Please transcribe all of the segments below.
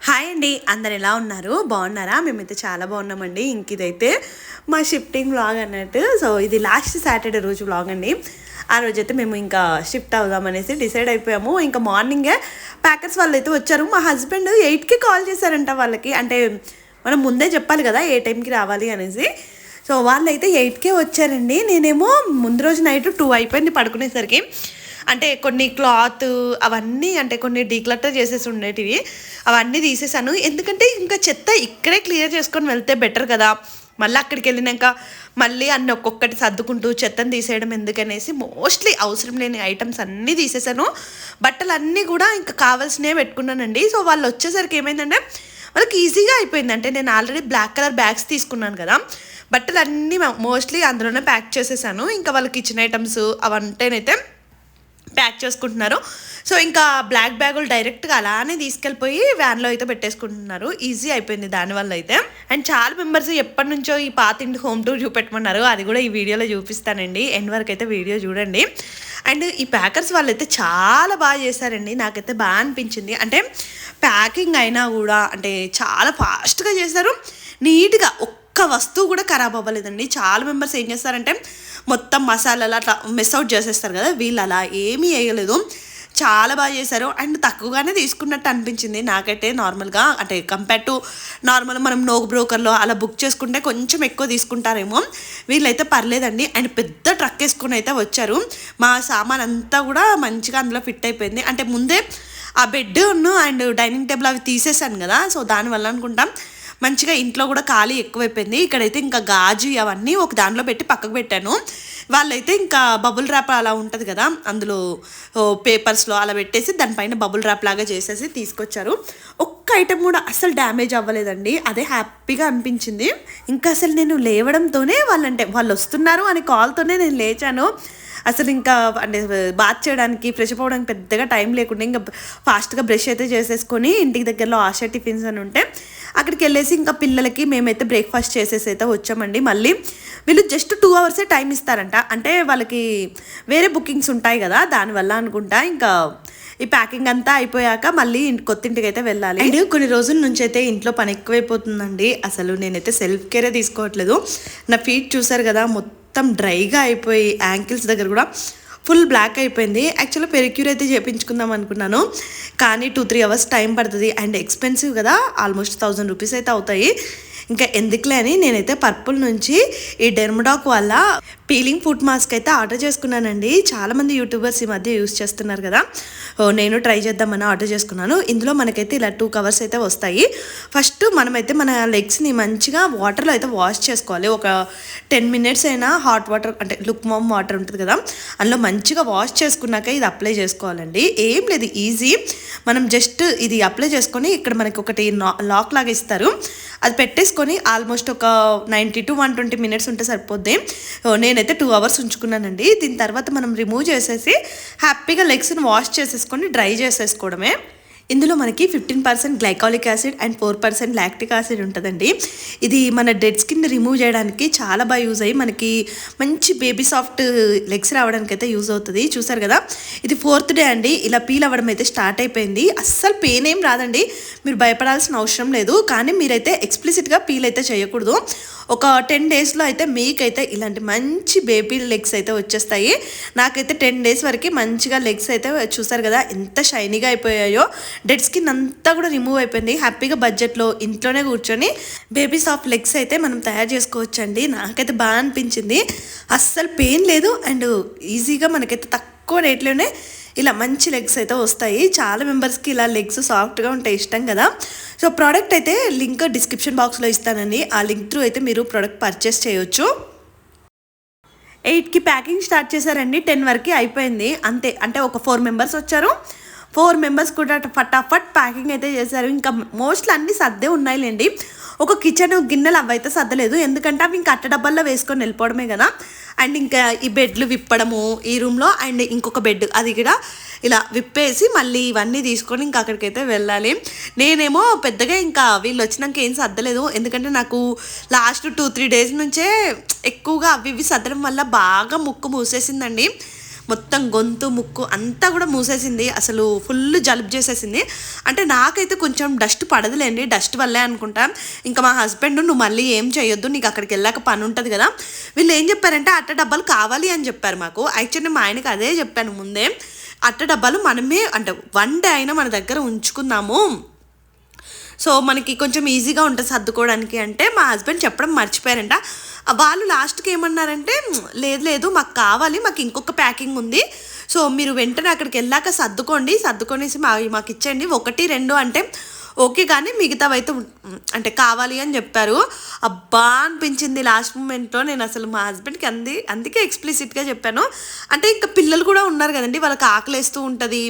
Hi అండి, అందరు ఎలా ఉన్నారు? బాగున్నారా? మేమైతే చాలా బాగున్నామండి. ఇంక ఇదైతే మా షిఫ్టింగ్ వ్లాగ్ అన్నట్టు. సో ఇది లాస్ట్ సాటర్డే రోజు వ్లాగ్ అండి. ఆ రోజైతే మేము ఇంకా షిఫ్ట్ అవుదామనేసి డిసైడ్ అయిపోయాము. ఇంకా మార్నింగే ప్యాకర్స్ వాళ్ళు అయితే వచ్చారు. మా హస్బెండ్ 8కి కాల్ చేశారంట వాళ్ళకి. అంటే మనం ముందే చెప్పాలి కదా ఏ టైంకి రావాలి అనేసి. సో వాళ్ళైతే 8కే వచ్చారండి. నేనేమో ముందు రోజు నైట్ 2 అయిపోయింది పడుకునేసరికి. అంటే కొన్ని క్లాత్ అవన్నీ అంటే కొన్ని డీక్లటర్ చేసేసి ఉండేటివి అవన్నీ తీసేసాను. ఎందుకంటే ఇంకా చెత్త ఇక్కడే క్లియర్ చేసుకొని వెళ్తే బెటర్ కదా. మళ్ళీ అక్కడికి వెళ్ళినాక మళ్ళీ అన్ని ఒక్కొక్కటి సర్దుకుంటూ చెత్తను తీసేయడం ఎందుకనేసి మోస్ట్లీ అవసరం లేని ఐటమ్స్ అన్నీ తీసేసాను. బట్టలు అన్నీ కూడా ఇంకా కావాల్సినవే పెట్టుకున్నానండి. సో వాళ్ళు వచ్చేసరికి ఏమైందంటే వాళ్ళకి ఈజీగా అయిపోయింది. అంటే నేను ఆల్రెడీ బ్లాక్ కలర్ బ్యాగ్స్ తీసుకున్నాను కదా, బట్టలు అన్నీ మోస్ట్లీ అందులోనే ప్యాక్ చేసేసాను. ఇంకా వాళ్ళ కిచెన్ ఐటమ్స్ అవంటేనైతే ప్యాక్ చేసుకుంటున్నారు. సో ఇంకా బ్లాక్ బ్యాగులు డైరెక్ట్గా అలానే తీసుకెళ్ళిపోయి వ్యాన్లో అయితే పెట్టేసుకుంటున్నారు. ఈజీ అయిపోయింది దానివల్ల అయితే. అండ్ చాలా మెంబర్స్ ఎప్పటి నుంచో ఈ పాత ఇంటి హోమ్ టూర్ చూపెట్టమన్నారు. అది కూడా ఈ వీడియోలో చూపిస్తానండి. ఎండ్ వరకు అయితే వీడియో చూడండి. అండ్ ఈ ప్యాకర్స్ వాళ్ళు అయితే చాలా బాగా చేశారండి. నాకైతే బాగా అనిపించింది. అంటే ప్యాకింగ్ అయినా కూడా అంటే చాలా ఫాస్ట్గా చేశారు, నీట్గా. ఒక్క వస్తువు కూడా ఖరాబ్ అవ్వలేదండి. చాలా మెంబర్స్ ఏం చేస్తారంటే మొత్తం మసాలాలు అట్లా మిస్ అవుట్ చేసేస్తారు కదా, వీళ్ళు అలా ఏమీ వేయలేదు. చాలా బాగా చేశారు. అండ్ తక్కువగానే తీసుకున్నట్టు అనిపించింది నాకైతే. నార్మల్గా అంటే కంపేర్ టు నార్మల్ మనం నోక్ బ్రోకర్లో అలా బుక్ చేసుకుంటే కొంచెం ఎక్కువ తీసుకుంటారేమో, వీళ్ళైతే పర్లేదండి. అండ్ పెద్ద ట్రక్ వేసుకొని అయితే వచ్చారు. మా సామాన్ అంతా కూడా మంచిగా అందులో ఫిట్ అయిపోయింది. అంటే ముందే ఆ బెడ్ అండ్ డైనింగ్ టేబుల్ అవి తీసేసాను కదా, సో దానివల్ల అనుకుంటాం మంచిగా ఇంట్లో కూడా ఖాళీ ఎక్కువైపోయింది. ఇక్కడైతే ఇంకా గాజు అవన్నీ ఒక దాంట్లో పెట్టి పక్కకు పెట్టాను. వాళ్ళైతే ఇంకా బబుల్ ర్యాప్ అలా ఉంటుంది కదా, అందులో పేపర్స్లో అలా పెట్టేసి దానిపైన బబుల్ ర్యాప్ లాగా చేసేసి తీసుకొచ్చారు. ఒక్క ఐటెం కూడా అసలు డ్యామేజ్ అవ్వలేదండి. అదే హ్యాపీగా అనిపించింది. ఇంకా అసలు నేను లేవడంతోనే వాళ్ళు వస్తున్నారు అని కాల్తోనే నేను లేచాను. అసలు ఇంకా అంటే బాత్ చేయడానికి ఫ్రెష్ అప్ అవ్వడానికి పెద్దగా టైం లేకుండా ఇంకా ఫాస్ట్గా బ్రష్ అయితే చేసేసుకొని ఇంటికి దగ్గరలో ఆశా టిఫిన్స్ అని ఉంటే అక్కడికి వెళ్ళేసి ఇంకా పిల్లలకి మేమైతే బ్రేక్ఫాస్ట్ చేసేసి అయితే వచ్చామండి. మళ్ళీ వీళ్ళు జస్ట్ 2 అవర్సే టైం ఇస్తారంట. అంటే వాళ్ళకి వేరే బుకింగ్స్ ఉంటాయి కదా, దానివల్ల అనుకుంటా ఇంకా ఈ ప్యాకింగ్ అంతా అయిపోయాక మళ్ళీ కొత్తింటికి అయితే వెళ్ళాలి. అండ్ కొన్ని రోజుల నుంచి అయితే ఇంట్లో పని ఎక్కువైపోతుందండి. అసలు నేనైతే సెల్ఫ్ కేరే తీసుకోవట్లేదు. నా ఫీట్ చూసారు కదా, మొత్తం డ్రైగా అయిపోయి యాంకిల్స్ దగ్గర కూడా ఫుల్ బ్లాక్ అయిపోయింది. యాక్చువల్గా పెరిక్యూర్ అయితే చేయించుకుందాం అనుకున్నాను, కానీ 2-3 అవర్స్ టైం పడుతుంది. అండ్ ఎక్స్పెన్సివ్ కదా, ఆల్మోస్ట్ 1000 రూపీస్ అయితే అవుతాయి. ఇంకా ఎందుకులే అని నేనైతే పర్పుల్ నుంచి ఈ డెర్మడాక్ వల్ల పీలింగ్ ఫుట్ మాస్క్ అయితే ఆర్డర్ చేసుకున్నానండి. చాలామంది యూట్యూబర్స్ ఈ మధ్య యూస్ చేస్తున్నారు కదా, నేను ట్రై చేద్దామని ఆర్డర్ చేసుకున్నాను. ఇందులో మనకైతే ఇలా 2 కవర్స్ అయితే వస్తాయి. ఫస్ట్ మనమైతే మన లెగ్స్ని మంచిగా వాటర్లో అయితే వాష్ చేసుకోవాలి. ఒక 10 మినిట్స్ అయినా హాట్ వాటర్ అంటే లుక్ వామ్ వాటర్ ఉంటుంది కదా, అందులో మంచిగా వాష్ చేసుకున్నాక ఇది అప్లై చేసుకోవాలండి. ఏం లేదు, ఈజీ. మనం జస్ట్ ఇది అప్లై చేసుకొని ఇక్కడ మనకి ఒకటి లాక్ లాగా ఇస్తారు, అది పెట్టేసుకొని ఆల్మోస్ట్ ఒక 90 to 120 మినిట్స్ ఉంటే సరిపోద్ది. నేనైతే 2 అవర్స్ ఉంచుకున్నానండి. దీని తర్వాత మనం రిమూవ్ చేసేసి హ్యాపీగా లెగ్స్ని వాష్ చేసేసుకొని డ్రై చేసేసుకోవడమే. ఇందులో మనకి 15% glycolic acid and 4% lactic acid ఉంటుందండి. ఇది మన డెడ్ స్కిన్ రిమూవ్ చేయడానికి చాలా బాగా యూజ్ అయ్యి మనకి మంచి బేబీ సాఫ్ట్ లెగ్స్ రావడానికి అయితే యూజ్ అవుతుంది. చూసారు కదా, ఇది 4th డే అండి. ఇలా పీల్ అవ్వడం అయితే స్టార్ట్ అయిపోయింది. అస్సలు పెయిన్ ఏం రాదండి, మీరు భయపడాల్సిన అవసరం లేదు. కానీ మీరైతే ఎక్స్ప్లిసిట్గా పీల్ అయితే చేయకూడదు. ఒక 10 డేస్లో అయితే మీకైతే ఇలాంటి మంచి బేబీ లెగ్స్ అయితే వచ్చేస్తాయి. నాకైతే 10 డేస్ వరకు మంచిగా లెగ్స్ అయితే చూసారు కదా ఎంత షైనీగా అయిపోయాయో. డెడ్ స్కిన్ అంతా కూడా రిమూవ్ అయిపోయింది. హ్యాపీగా బడ్జెట్లో ఇంట్లోనే కూర్చొని బేబీ సాఫ్ట్ లెగ్స్ అయితే మనం తయారు చేసుకోవచ్చు అండి. నాకైతే బాగా అనిపించింది. అస్సలు పెయిన్ లేదు అండ్ ఈజీగా మనకైతే తక్కువ రేట్లోనే ఇలా మంచి లెగ్స్ అయితే వస్తాయి. చాలా మెంబర్స్కి ఇలా లెగ్స్ సాఫ్ట్గా ఉంటే ఇష్టం కదా. సో ప్రోడక్ట్ అయితే లింక్ డిస్క్రిప్షన్ బాక్స్లో ఇస్తానండి. ఆ లింక్ త్రూ అయితే మీరు ప్రోడక్ట్ పర్చేస్ చేయొచ్చు. 8కి ప్యాకింగ్ స్టార్ట్ చేశారండి, 10 వరకు అయిపోయింది అంతే. అంటే ఒక 4 మెంబర్స్ వచ్చారు. 4 మెంబర్స్ కూడా ఫటాఫట్ ప్యాకింగ్ అయితే చేశారు. ఇంకా మోస్ట్లీ అన్నీ సర్దే ఉన్నాయిలేండి. ఒక కిచెన్ గిన్నెలు అవైతే సర్దలేదు, ఎందుకంటే అవి ఇంకా అట్ట డబ్బాల్లో వేసుకొని వెళ్ళిపోవడమే కదా. అండ్ ఇంకా ఈ బెడ్లు విప్పడము ఈ రూమ్లో, అండ్ ఇంకొక బెడ్ అది కూడా ఇలా విప్పేసి మళ్ళీ ఇవన్నీ తీసుకొని ఇంకా అక్కడికైతే వెళ్ళాలి. నేనేమో పెద్దగా ఇంకా వీళ్ళు వచ్చినాక ఏం సర్దలేదు, ఎందుకంటే నాకు లాస్ట్ 2-3 డేస్ నుంచే ఎక్కువగా అవి ఇవి సర్దడం వల్ల బాగా ముక్కు మూసేసిందండి. మొత్తం గొంతు ముక్కు అంతా కూడా మూసేసింది, అసలు ఫుల్ జలుబు చేసేసింది. అంటే నాకైతే కొంచెం డస్ట్ పడదులేండి, డస్ట్ వల్లే అనుకుంటా. ఇంకా మా హస్బెండ్ నువ్వు మళ్ళీ ఏం చేయొద్దు, నీకు అక్కడికి వెళ్ళాక పని ఉంటుంది కదా. వీళ్ళు ఏం చెప్పారంటే అట్ట డబ్బాలు కావాలి అని చెప్పారు మాకు. యాక్చువల్లీ మా ఆయనకి అదే చెప్పాను ముందే, అట్ట డబ్బాలు మనమే అంటే 1 డే అయినా మన దగ్గర ఉంచుకుందాము, సో మనకి కొంచెం ఈజీగా ఉంటుంది సర్దుకోవడానికి అంటే మా హస్బెండ్ చెప్పడం మర్చిపోయారంట. వాళ్ళు లాస్ట్కి ఏమన్నారంటే లేదు లేదు మాకు కావాలి, మాకు ఇంకొక ప్యాకింగ్ ఉంది, సో మీరు వెంటనే అక్కడికి వెళ్ళాక సర్దుకొనేసి మాకు ఇచ్చేయండి, 1 2 అంటే ఓకే కానీ మిగతావైతే అంటే కావాలి అని చెప్పారు. అబ్బా అనిపించింది లాస్ట్ మూమెంట్లో. నేను అసలు మా హస్బెండ్కి అందుకే ఎక్స్ప్లిసిట్గా చెప్పాను. అంటే ఇంకా పిల్లలు కూడా ఉన్నారు కదండి, వాళ్ళకి ఆకలేస్తూ ఉంటుంది,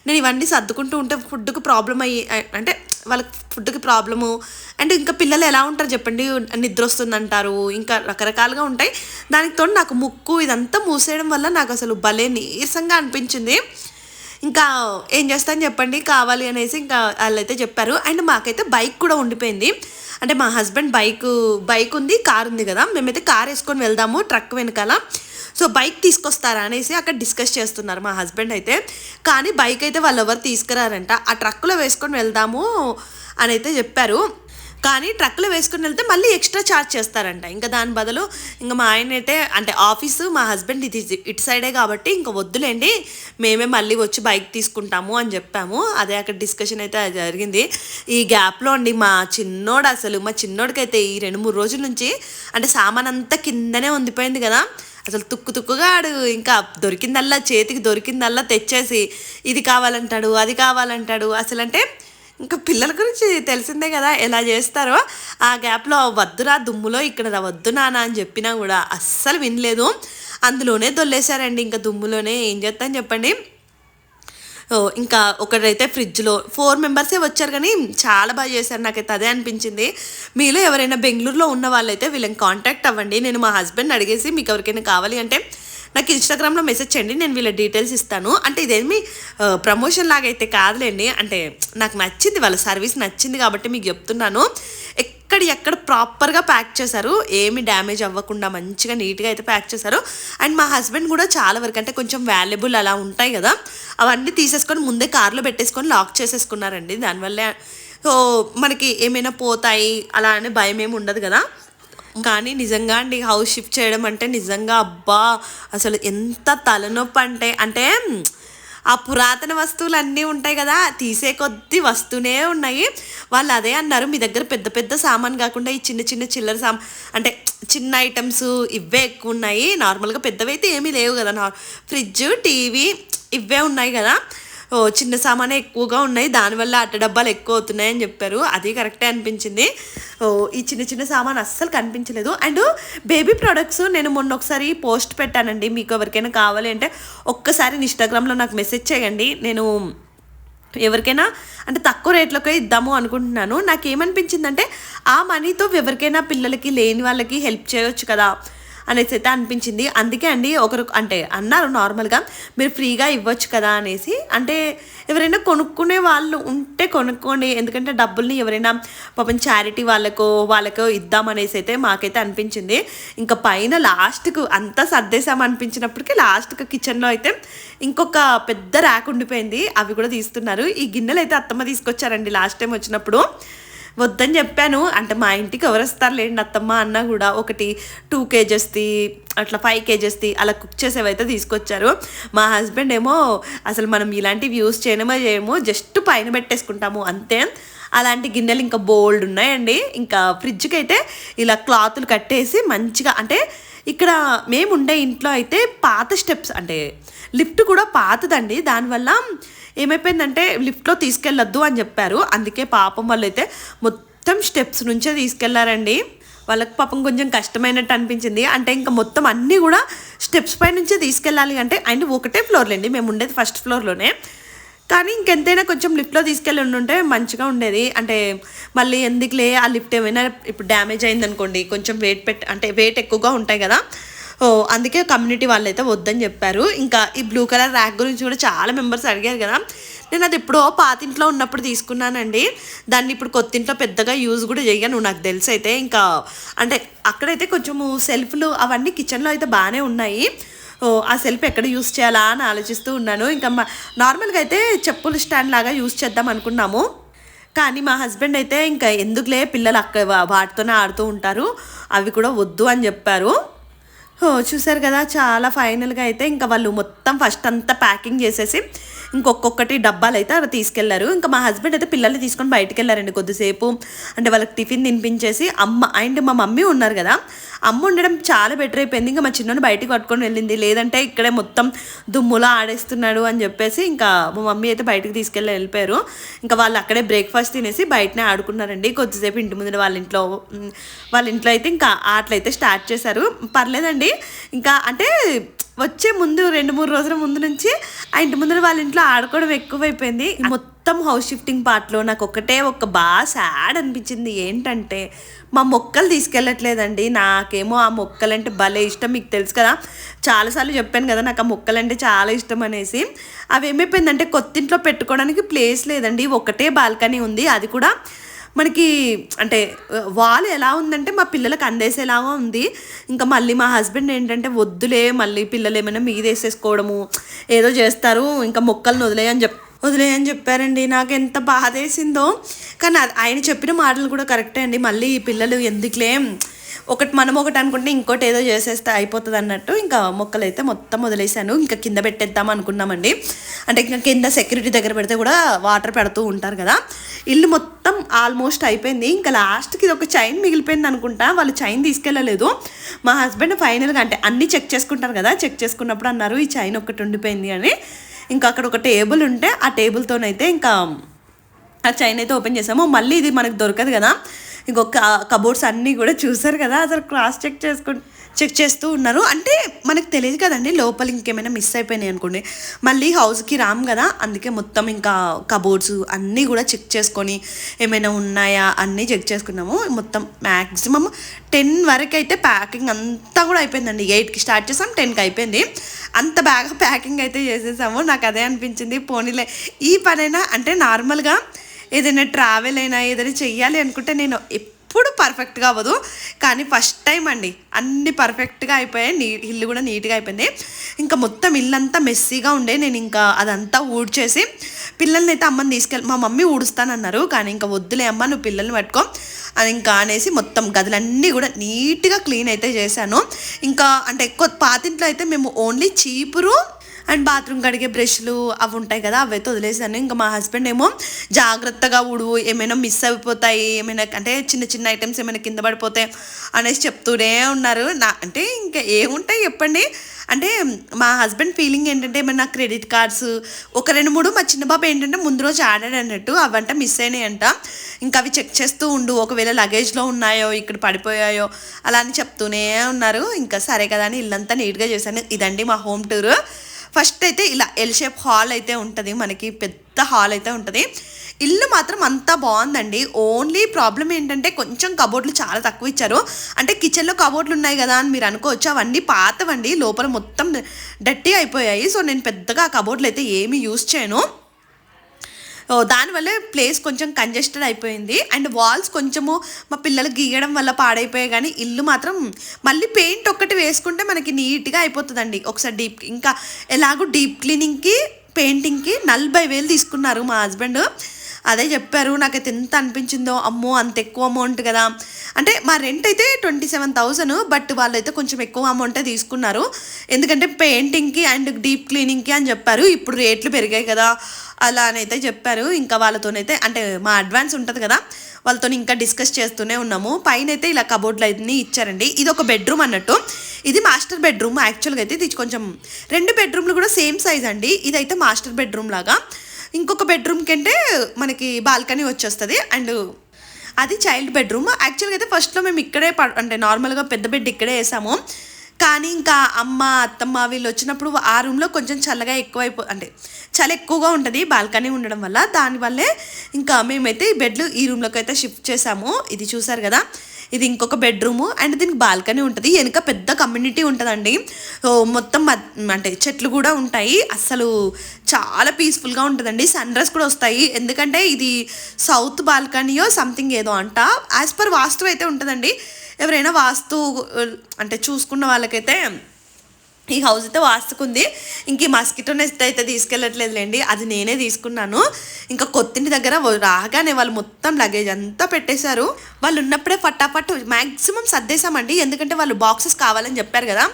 నేను ఇవన్నీ సర్దుకుంటూ ఉంటే ఫుడ్కి ప్రాబ్లం అంటే వాళ్ళకి ఫుడ్కి ప్రాబ్లము. అండ్ ఇంకా పిల్లలు ఎలా ఉంటారు చెప్పండి, నిద్ర వస్తుందంటారు, ఇంకా రకరకాలుగా ఉంటాయి. దానికి తోడు నాకు ముక్కు ఇదంతా మూసేయడం వల్ల నాకు అసలు భలే నీరసంగా అనిపించింది. ఇంకా ఏం చేస్తాను చెప్పండి, కావాలి అనేసి ఇంకా వాళ్ళైతే చెప్పారు. అండ్ మాకైతే బైక్ కూడా ఉండిపోయింది. అంటే మా హస్బెండ్ బైక్ ఉంది, కార్ ఉంది కదా, మేమైతే కార్ వేసుకొని వెళ్దాము ట్రక్ వెనకాల, సో బైక్ తీసుకొస్తారా అనేసి అక్కడ డిస్కస్ చేస్తున్నారు మా హస్బెండ్ అయితే. కానీ బైక్ అయితే వాళ్ళు ఎవరు తీసుకురారంట, ఆ ట్రక్లో వేసుకొని వెళ్దాము అని అయితే చెప్పారు. కానీ ట్రక్లో వేసుకుని వెళ్తే మళ్ళీ ఎక్స్ట్రా ఛార్జ్ చేస్తారంట. ఇంకా దాని బదులు ఇంకా మా ఆయన అయితే అంటే ఆఫీసు మా హస్బెండ్ ఇటు సైడే కాబట్టి ఇంకా వద్దులేండి, మేమే మళ్ళీ వచ్చి బైక్ తీసుకుంటాము అని చెప్పాము. అదే అక్కడ డిస్కషన్ అయితే జరిగింది. ఈ గ్యాప్లో అండి మా చిన్నోడికైతే ఈ 2-3 రోజుల నుంచి అంటే సామాన్ అంతా కిందనే ఉండిపోయింది కదా, అసలు తుక్కుగా ఆడు ఇంకా చేతికి దొరికిందల్లా తెచ్చేసి ఇది కావాలంటాడు అది కావాలంటాడు. అసలు అంటే ఇంకా పిల్లల గురించి తెలిసిందే కదా ఎలా చేస్తారో. ఆ గ్యాప్లో వద్దురా దుమ్ములో ఇక్కడ వద్దు నాన్న అని చెప్పినా కూడా అస్సలు వినలేదు, అందులోనే దొల్లేశారండి. ఇంకా దుమ్ములోనే ఏం చేస్తాను చెప్పండి. ఇంకా ఒకటైతే ఫ్రిడ్జ్లో 4 మెంబర్సే వచ్చారు కానీ చాలా బాగా చేశారు, నాకైతే అదే అనిపించింది. మీలో ఎవరైనా బెంగళూరులో ఉన్న వాళ్ళైతే వీళ్ళని కాంటాక్ట్ అవ్వండి. నేను మా హస్బెండ్ అడిగేసి మీకు ఎవరికైనా కావాలి అంటే నాకు ఇన్స్టాగ్రామ్లో మెసేజ్ చేయండి, నేను వీళ్ళ డీటెయిల్స్ ఇస్తాను. అంటే ఇదేమి ప్రమోషన్ లాగా అయితే కాదులేండి, అంటే నాకు నచ్చింది, వాళ్ళ సర్వీస్ నచ్చింది కాబట్టి మీకు చెప్తున్నాను. ఎక్కడ ప్రాపర్గా ప్యాక్ చేశారు, ఏమి డ్యామేజ్ అవ్వకుండా మంచిగా నీట్గా అయితే ప్యాక్ చేశారు. అండ్ మా హస్బెండ్ కూడా చాలా వరకు అంటే కొంచెం వాల్యుబుల్ అలా ఉంటాయి కదా, అవన్నీ తీసేసుకొని ముందే కార్లో పెట్టేసుకొని లాక్ చేసేసుకున్నారండి. దానివల్ల సో మనకి ఏమైనా పోతాయి అలా అనే భయం ఏమి ఉండదు కదా. కానీ నిజంగా అండి హౌస్ షిఫ్ట్ చేయడం అంటే నిజంగా అబ్బా అసలు ఎంత తలనొప్పి అంటే ఆ పురాతన వస్తువులు అన్నీ ఉంటాయి కదా, తీసే కొద్దీ వస్తూనే ఉన్నాయి. వాళ్ళు అదే అన్నారు, మీ దగ్గర పెద్ద సామాన్ కాకుండా ఈ చిన్న చిల్లర అంటే చిన్న ఐటమ్స్ ఇవే ఎక్కువ ఉన్నాయి, నార్మల్గా పెద్దవి అయితే ఏమీ లేవు కదా, ఫ్రిడ్జ్ టీవీ ఇవే ఉన్నాయి కదా, చిన్న సామానే ఎక్కువగా ఉన్నాయి, దానివల్ల అట్ట డబ్బాలు ఎక్కువ అవుతున్నాయని చెప్పారు. అది కరెక్టే అనిపించింది. ఈ చిన్న సామాన్ అస్సలు కనిపించలేదు. అండ్ బేబీ ప్రొడక్ట్స్ నేను మొన్న ఒకసారి పోస్ట్ పెట్టానండి, మీకు ఎవరికైనా కావాలి అంటే ఒక్కసారి ఇన్స్టాగ్రామ్లో నాకు మెసేజ్ చేయండి, నేను ఎవరికైనా అంటే తక్కువ రేట్లోకే ఇద్దాము అనుకుంటున్నాను. నాకేమనిపించిందంటే ఆ మనీతో ఎవరికైనా పిల్లలకి లేని వాళ్ళకి హెల్ప్ చేయొచ్చు కదా అనేసి అయితే అనిపించింది. అందుకే అండి ఒకరు అంటే అన్నారు నార్మల్గా మీరు ఫ్రీగా ఇవ్వచ్చు కదా అనేసి, అంటే ఎవరైనా కొనుక్కునే వాళ్ళు ఉంటే కొనుక్కోండి, ఎందుకంటే డబ్బుల్ని ఎవరైనా పాపం చారిటీ వాళ్ళకో ఇద్దామనేసి అయితే మాకైతే అనిపించింది. ఇంకా పైన లాస్ట్కు అంతా సర్దేశాం అనిపించినప్పటికీ లాస్ట్కి కిచెన్లో అయితే ఇంకొక పెద్ద ర్యాక్ ఉండిపోయింది, అవి కూడా తీస్తున్నారు. ఈ గిన్నెలు అయితే అత్తమ్మ తీసుకొచ్చారండి లాస్ట్ టైం వచ్చినప్పుడు, వద్దని చెప్పాను. అంటే మా ఇంటికి ఎవరు వస్తారు లేండి అత్తమ్మ అన్న కూడా ఒకటి 2 kgsది అట్లా 5 kgsది అలా కుక్ చేసేవైతే తీసుకొచ్చారు. మా హస్బెండ్ ఏమో అసలు మనం ఇలాంటివి యూస్ చేయమో జస్ట్ పైన పెట్టేసుకుంటాము అంతే. అలాంటి గిన్నెలు ఇంకా బోల్డ్ ఉన్నాయండి. ఇంకా ఫ్రిడ్జ్కి అయితే ఇలా క్లాతులు కట్టేసి మంచిగా, అంటే ఇక్కడ మేము ఉండే ఇంట్లో అయితే పాత స్టెప్స్ అంటే లిఫ్ట్ కూడా పాతదండి, దానివల్ల ఏమైపోయిందంటే లిఫ్ట్లో తీసుకెళ్ళొద్దు అని చెప్పారు. అందుకే పాపం వాళ్ళు అయితే మొత్తం స్టెప్స్ నుంచే తీసుకెళ్లారండి. వాళ్ళకి పాపం కొంచెం కష్టమైనట్టు అనిపించింది. అంటే ఇంకా మొత్తం అన్నీ కూడా స్టెప్స్ పై నుంచే తీసుకెళ్ళాలి అంటే, అండ్ ఒకటే ఫ్లోర్లేండి, మేము ఉండేది ఫస్ట్ ఫ్లోర్లోనే, కానీ ఇంకెంతైనా కొంచెం లిఫ్ట్లో తీసుకెళ్ళి ఉంటే మంచిగా ఉండేది. అంటే మళ్ళీ ఎందుకులే ఆ లిఫ్ట్ ఏమైనా ఇప్పుడు డ్యామేజ్ అయిందనుకోండి, కొంచెం వెయిట్ ఎక్కువగా ఉంటాయి కదా, అందుకే కమ్యూనిటీ వాళ్ళు అయితే వద్దని చెప్పారు. ఇంకా ఈ బ్లూ కలర్ ర్యాక్ గురించి కూడా చాలా మెంబర్స్ అడిగారు కదా, నేను అది ఎప్పుడో పాతింట్లో ఉన్నప్పుడు తీసుకున్నానండి, దాన్ని ఇప్పుడు కొత్తింట్లో పెద్దగా యూజ్ కూడా చేయను నాకు తెలిసి అయితే. ఇంకా అంటే అక్కడైతే కొంచెము సెల్ఫ్లు అవన్నీ కిచెన్లో అయితే బాగానే ఉన్నాయి. ఓ ఆ సెల్ఫ్ ఎక్కడ యూస్ చేయాలా అని ఆలోచిస్తూ ఉన్నాను. ఇంకా నార్మల్గా అయితే చెప్పుల స్టాండ్ లాగా యూస్ చేద్దాం అనుకున్నాము. కానీ మా హస్బెండ్ అయితే ఇంకా ఎందుకులే పిల్లలు వాటితోనే ఆడుతూ ఉంటారు, అవి కూడా వద్దు అని చెప్పారు. చూసారు కదా, చాలా ఫైనల్గా అయితే ఇంకా వాళ్ళు మొత్తం ఫస్ట్ అంతా ప్యాకింగ్ చేసేసి ఇంకొక్కొక్కటి డబ్బాలు అయితే అలా తీసుకెళ్లారు. ఇంకా మా హస్బెండ్ అయితే పిల్లల్ని తీసుకొని బయటికి వెళ్ళారండి కొద్దిసేపు. అంటే వాళ్ళకి టిఫిన్ తినిపించేసి అమ్మ అండ్ మా మమ్మీ ఉన్నారు కదా, అమ్మ ఉండడం చాలా బెటర్ అయిపోయింది. ఇంకా మా చిన్నోని బయటికి పట్టుకొని వెళ్ళింది, లేదంటే ఇక్కడే మొత్తం దుమ్ములా ఆడేస్తున్నాడు అని చెప్పేసి ఇంకా మా మమ్మీ అయితే బయటికి వెళ్ళిపోయారు. ఇంకా వాళ్ళు అక్కడే బ్రేక్ఫాస్ట్ తినేసి బయటనే ఆడుకున్నారండి కొద్దిసేపు. ఇంటి ముందు వాళ్ళ ఇంట్లో అయితే ఇంకా ఆటలైతే స్టార్ట్ చేశారు. పర్లేదండి, ఇంకా అంటే వచ్చే ముందు 2-3 రోజుల ముందు నుంచి ఆ ఇంటి ముందర వాళ్ళ ఇంట్లో ఆడుకోవడం ఎక్కువైపోయింది. మొత్తం హౌస్ షిఫ్టింగ్ పార్ట్లో నాకు ఒకటే బాగా సాడ్ అనిపించింది. ఏంటంటే మా మొక్కలు తీసుకెళ్ళట్లేదండి. నాకేమో ఆ మొక్కలంటే భలే ఇష్టం, మీకు తెలుసు కదా, చాలాసార్లు చెప్పాను కదా నాకు ఆ మొక్కలంటే చాలా ఇష్టం అనేసి. అవి ఏమైపోయిందంటే కొత్తింట్లో పెట్టుకోవడానికి ప్లేస్ లేదండి, ఒకటే బాల్కనీ ఉంది, అది కూడా మనకి అంటే వాల్ ఎలా ఉందంటే మా పిల్లలకు అందేసేలాగా ఉంది. ఇంకా మళ్ళీ మా హస్బెండ్ ఏంటంటే వద్దులే, మళ్ళీ పిల్లలు ఏమైనా మీద వేసేసుకోవడము ఏదో చేస్తారు, ఇంకా మొక్కలను వదిలేయని చెప్పారండి. నాకు ఎంత బాధేసిందో. కానీ ఆయన చెప్పిన మాటలు కూడా కరెక్టే అండి. మళ్ళీ ఈ పిల్లలు ఎందుకులే, మనం ఒకటి అనుకుంటే ఇంకోటి ఏదో చేసేస్తే అయిపోతుంది అన్నట్టు ఇంకా మొక్కలు అయితే మొత్తం వదిలేసాను. ఇంకా కింద పెట్టేద్దాం అనుకున్నామండి. అంటే ఇంకా కింద సెక్యూరిటీ దగ్గర పెడితే కూడా వాటర్ పెడుతూ ఉంటారు కదా. ఇల్లు మొత్తం ఆల్మోస్ట్ అయిపోయింది. ఇంకా లాస్ట్కి ఇది ఒక చైన్ మిగిలిపోయింది అనుకుంటా, వాళ్ళు చైన్ తీసుకెళ్ళలేదు. మా హస్బెండ్ ఫైనల్గా అంటే అన్నీ చెక్ చేసుకుంటారు కదా, చెక్ చేసుకున్నప్పుడు అన్నారు ఈ చైన్ ఒకటి ఉండిపోయింది అని. ఇంకా అక్కడ ఒక టేబుల్ ఉంటే ఆ టేబుల్తోనైతే ఇంకా ఆ చైన్ అయితే ఓపెన్ చేసాము. మళ్ళీ ఇది మనకు దొరకదు కదా, ఇంకొక కబోర్డ్స్ అన్నీ కూడా చూసారు కదా, అసలు క్రాస్ చెక్ చేస్తూ ఉన్నారు. అంటే మనకు తెలియదు కదండి లోపల ఇంకేమైనా మిస్ అయిపోయినాయి అనుకోండి, మళ్ళీ హౌస్కి రాము కదా, అందుకే మొత్తం ఇంకా కబోర్డ్స్ అన్నీ కూడా చెక్ చేసుకొని ఏమైనా ఉన్నాయా అన్నీ చెక్ చేసుకున్నాము. మొత్తం మ్యాక్సిమం 10 వరకు అయితే ప్యాకింగ్ అంతా కూడా అయిపోయిందండి. 8కి స్టార్ట్ చేసాం, 10కి అయిపోయింది. అంత బాగా ప్యాకింగ్ అయితే చేసేసాము. నాకు అదే అనిపించింది, పోనీలే ఈ పనైనా అంటే నార్మల్గా ఏదైనా ట్రావెల్ అయినా ఏదైనా చెయ్యాలి అనుకుంటే నేను ఎప్పుడు పర్ఫెక్ట్గా అవ్వదు, కానీ ఫస్ట్ టైం అండి అన్ని పర్ఫెక్ట్గా అయిపోయాయి. ఇల్లు కూడా నీట్గా అయిపోయింది. ఇంకా మొత్తం ఇల్లంతా మెస్సీగా ఉండే, నేను ఇంకా అదంతా ఊడ్చేసి పిల్లల్ని అయితే అమ్మని మా మమ్మీ ఊడుస్తానన్నారు, కానీ ఇంకా వద్దులే అమ్మ నువ్వు పిల్లల్ని పట్టుకో అని ఇంకా అనేసి మొత్తం గదులన్నీ కూడా నీట్గా క్లీన్ అయితే చేశాను. ఇంకా అంటే ఎక్కువ పాతింట్లో అయితే మేము ఓన్లీ చీపురు అండ్ బాత్రూమ్ కడిగే బ్రష్లు అవి ఉంటాయి కదా, అవైతే వదిలేసాను. ఇంకా మా హస్బెండ్ ఏమో జాగ్రత్తగా ఏమైనా మిస్ అయిపోతాయి, ఏమైనా అంటే చిన్న చిన్న ఐటమ్స్ ఏమైనా కింద పడిపోతాయి అనేసి చెప్తూనే ఉన్నారు. అంటే ఇంకా ఏముంటాయి చెప్పండి. అంటే మా హస్బెండ్ ఫీలింగ్ ఏంటంటే ఏమైనా క్రెడిట్ కార్డ్స్ ఒక 2-3 మా చిన్న బాబు ఏంటంటే ముందు రోజు ఆడాడు అన్నట్టు అవంట మిస్ అయినాయంట. ఇంకా అవి చెక్ చేస్తూ ఉండు, ఒకవేళ లగేజ్లో ఉన్నాయో ఇక్కడ పడిపోయాయో అలా అని చెప్తూనే ఉన్నారు. ఇంకా సరే కదా అని ఇల్లంతా నీట్గా చేశాను. ఇదండి మా హోమ్ టూర్. ఫస్ట్ అయితే ఇలా ఎల్ షేప్ హాల్ అయితే ఉంటుంది, మనకి పెద్ద హాల్ అయితే ఉంటుంది. ఇల్లు మాత్రం అంతా బాగుందండి. ఓన్లీ ప్రాబ్లం ఏంటంటే కొంచెం కబోర్డ్లు చాలా తక్కువ ఇచ్చారు. అంటే కిచెన్లో కబోర్డ్లు ఉన్నాయి కదా అని మీరు అనుకోవచ్చు, అవన్నీ పాతవండి, లోపల మొత్తం డర్టీ అయిపోయాయి. సో నేను పెద్దగా ఆ కబోర్డ్లు అయితే ఏమీ యూజ్ చేయను. దానివల్ల ప్లేస్ కొంచెం కంజెస్టెడ్ అయిపోయింది. అండ్ వాల్స్ కొంచెము మా పిల్లలు గీయడం వల్ల పాడైపోయాయి, కానీ ఇల్లు మాత్రం మళ్ళీ పెయింట్ ఒక్కటి వేసుకుంటే మనకి నీట్గా అయిపోతుందండి. ఒకసారి ఇంకా ఎలాగో డీప్ క్లీనింగ్కి పెయింటింగ్కి 40,000 తీసుకున్నారు మా హస్బెండ్. అదే చెప్పారు, నాకైతే ఎంత అనిపించిందో, అమ్మో అంత ఎక్కువ అమౌంట్ కదా. అంటే మా రెంట్ అయితే 27,000, బట్ వాళ్ళైతే కొంచెం ఎక్కువ అమౌంటే తీసుకున్నారు, ఎందుకంటే పెయింటింగ్కి అండ్ డీప్ క్లీనింగ్కి అని చెప్పారు. ఇప్పుడు రేట్లు పెరిగాయి కదా అలా అని అయితే చెప్పారు. ఇంకా వాళ్ళతోనైతే అంటే మా అడ్వాన్స్ ఉంటుంది కదా, వాళ్ళతో ఇంకా డిస్కస్ చేస్తూనే ఉన్నాము. పైన అయితే ఇలా కబోర్డ్లు అన్నీ ఇచ్చారండి. ఇది ఒక బెడ్రూమ్ అన్నట్టు, ఇది మాస్టర్ బెడ్రూమ్. యాక్చువల్గా అయితే ఇది కొంచెం 2 బెడ్రూమ్లు కూడా సేమ్ సైజ్ అండి. ఇదైతే మాస్టర్ బెడ్రూమ్ లాగా. ఇంకొక బెడ్రూమ్కి అంటే మనకి బాల్కనీ వచ్చేస్తుంది, అండ్ అది చైల్డ్ బెడ్రూమ్. యాక్చువల్గా అయితే ఫస్ట్లో మేము ఇక్కడే అంటే నార్మల్గా పెద్ద బెడ్ ఇక్కడే వేసాము, కానీ ఇంకా అమ్మ అత్తమ్మ వీళ్ళు వచ్చినప్పుడు ఆ రూమ్లో కొంచెం చల్లగా అంటే చలి ఎక్కువగా ఉంటుంది బాల్కనీ ఉండడం వల్ల. దానివల్లే ఇంకా మేమైతే ఈ బెడ్లు ఈ రూమ్లోకి అయితే షిఫ్ట్ చేసాము. ఇది చూసారు కదా, ఇది ఇంకొక బెడ్రూము, అండ్ దీనికి బాల్కనీ ఉంటుంది. వెనుక పెద్ద కమ్యూనిటీ ఉంటుందండి, మొత్తం అంటే చెట్లు కూడా ఉంటాయి. అస్సలు చాలా పీస్ఫుల్గా ఉంటుందండి. సన్ రైజ్ కూడా వస్తాయి, ఎందుకంటే ఇది సౌత్ బాల్కనీయో సంథింగ్ ఏదో అంట. యాజ్ పర్ వాస్తు అయితే ఉంటుందండి. ఎవరైనా వాస్తు అంటే చూసుకున్న వాళ్ళకైతే ఈ హౌస్ అయితే వాస్తుకుంది. ఇంక ఈ మస్కిటో నెస్ట్ అయితే తీసుకెళ్ళట్లేదులేండి, అది నేనే తీసుకున్నాను. ఇంకా కొత్తింటి దగ్గర రాగానే వాళ్ళు మొత్తం లగేజ్ అంతా పెట్టేశారు. వాళ్ళు ఉన్నప్పుడే ఫటాఫట్ మ్యాక్సిమం సర్దేశామండి, ఎందుకంటే వాళ్ళు బాక్సెస్ కావాలని చెప్పారు కదా.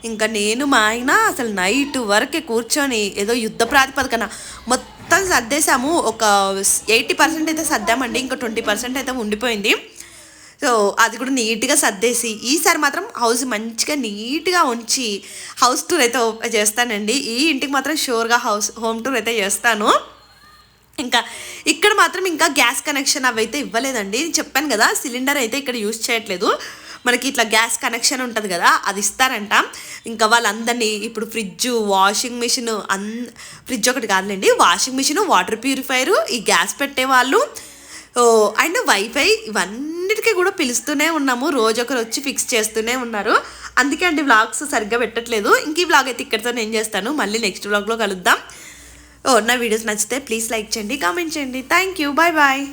ఇంకా నేను మా ఆయన అసలు నైట్ వరకే కూర్చొని ఏదో యుద్ధ ప్రాతిపదికన మొత్తం సర్దేశాము. ఒక 80% అయితే సర్దామండి, ఇంకా 20% అయితే ఉండిపోయింది. సో అది కూడా నీట్గా సర్దేసి ఈసారి మాత్రం హౌస్ మంచిగా నీట్గా ఉంచి హౌస్ టూర్ అయితే చేస్తానండి. ఈ ఇంటికి మాత్రం షూర్గా హోమ్ టూర్ అయితే చేస్తాను. ఇంకా ఇక్కడ మాత్రం ఇంకా గ్యాస్ కనెక్షన్ అవి అయితే ఇవ్వలేదండి. చెప్పాను కదా, సిలిండర్ అయితే ఇక్కడ యూజ్ చేయట్లేదు. మనకి ఇట్లా గ్యాస్ కనెక్షన్ ఉంటుంది కదా, అది ఇస్తారంట. ఇంకా వాళ్ళందరినీ ఇప్పుడు ఫ్రిడ్జ్, వాషింగ్ మిషన్, ఫ్రిడ్జ్ ఒకటి కాదులేండి, వాషింగ్ మిషన్, వాటర్ ప్యూరిఫైరు, ఈ గ్యాస్ పెట్టేవాళ్ళు అండ్ వైఫై, ఇవన్నిటికీ కూడా పిలుస్తూనే ఉన్నాము. రోజు ఒకరు వచ్చి ఫిక్స్ చేస్తూనే ఉన్నారు. అందుకే అండి వ్లాగ్స్ సరిగ్గా పెట్టట్లేదు. ఇంక ఈ వ్లాగ్ అయితే ఇక్కడితో నేను చేస్తాను. మళ్ళీ నెక్స్ట్ వ్లాగ్లో కలుద్దాం. నా వీడియోస్ నచ్చితే ప్లీజ్ లైక్ చేయండి, కామెంట్ చేయండి. Thank you, bye bye.